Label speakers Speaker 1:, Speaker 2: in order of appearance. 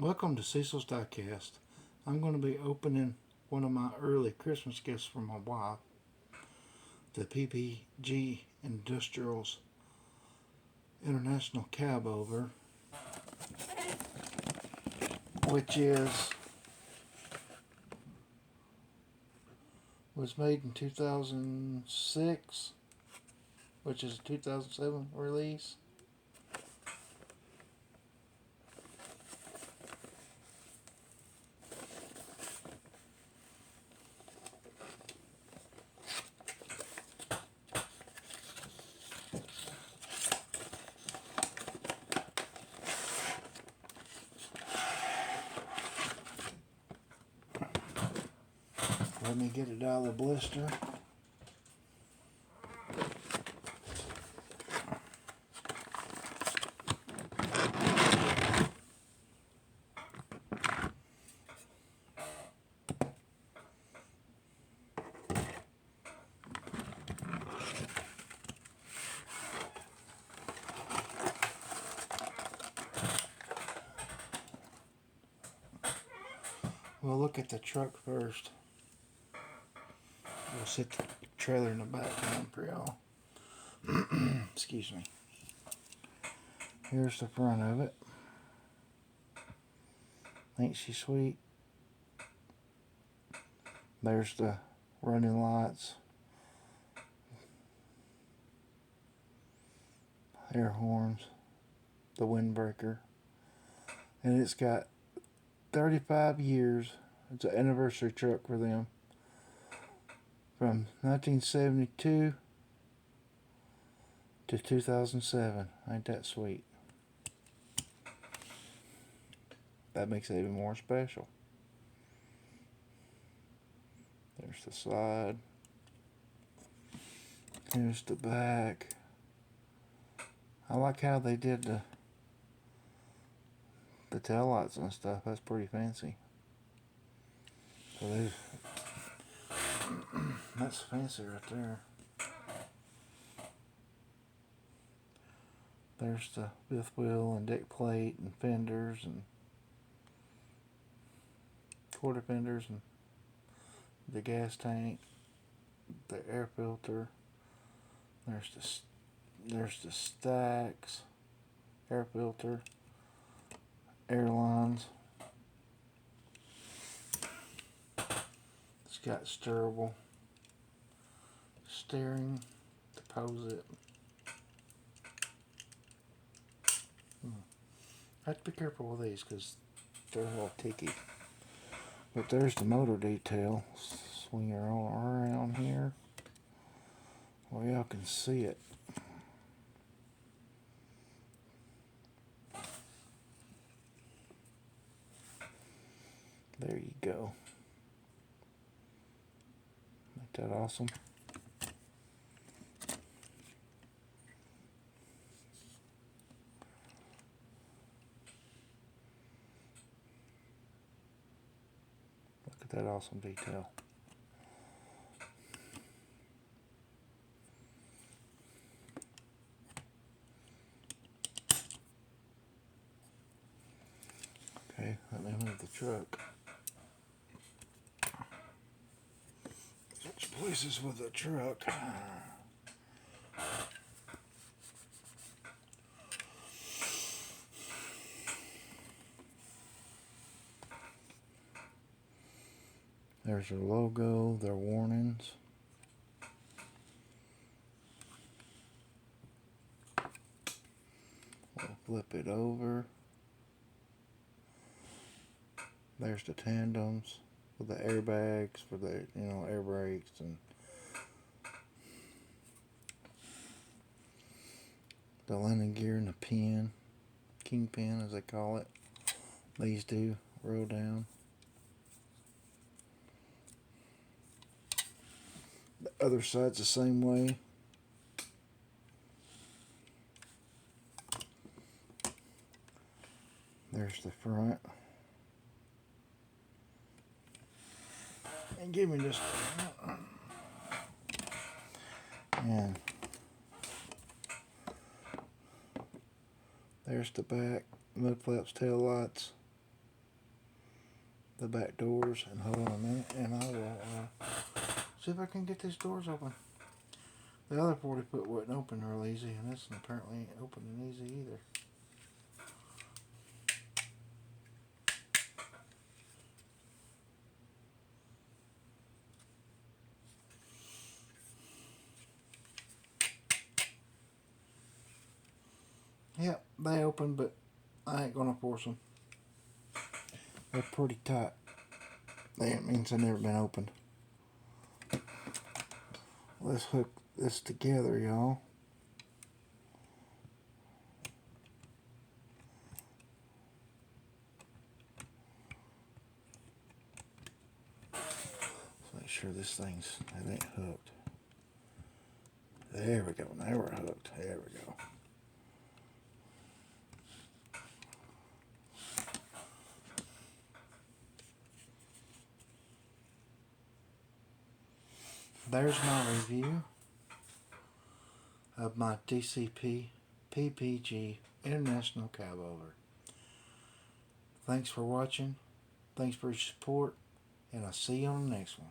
Speaker 1: Welcome to Cecil's Diecast. I'm going to be opening one of my early Christmas gifts from my wife, the PPG Industrials International Cab Over, which was made in 2006, which is a 2007 release. Let me get it out of the blister. We'll look at the truck first. We'll set the trailer in the background for y'all. Excuse me. Here's the front of it. Ain't she sweet? There's the running lights, air horns, the windbreaker, and it's got 35 years. It's an anniversary truck for them. From 1972 to 2007. Ain't that sweet? That makes it even more special. There's the side. Here's the back. I like how they did the tail lights and stuff. That's pretty fancy. So that's fancy right there. There's the fifth wheel and deck plate and fenders and quarter fenders and the gas tank, the air filter. There's the stacks, air filter, airlines. It's got steerable steering to pose it. I have to be careful with these because they're a little ticky. But there's the motor detail. Swing her on around here where y'all can see it. There you go. Ain't that awesome? Look at that awesome detail. Okay, let me move the truck. Switch places with the truck. There's their logo, their warnings. We'll flip it over. There's the tandems with the airbags for the air brakes and the landing gear and the pin, kingpin as they call it. These do roll down. The other side's the same way. There's the front. And give me just and there's the back, mud flaps, tail lights, the back doors, and hold on a minute, and I will see if I can get these doors open. The other 40-foot wasn't open real easy, and this one apparently ain't opening easy either. Yep, they open, but I ain't gonna force them. They're pretty tight. That means they've never been opened. Let's hook this together, y'all. Let's make sure this thing's, it ain't hooked. There we go. Now we're hooked. There we go. There's my review of my TCP PPG International Cab Over. Thanks for watching. Thanks for your support. And I'll see you on the next one.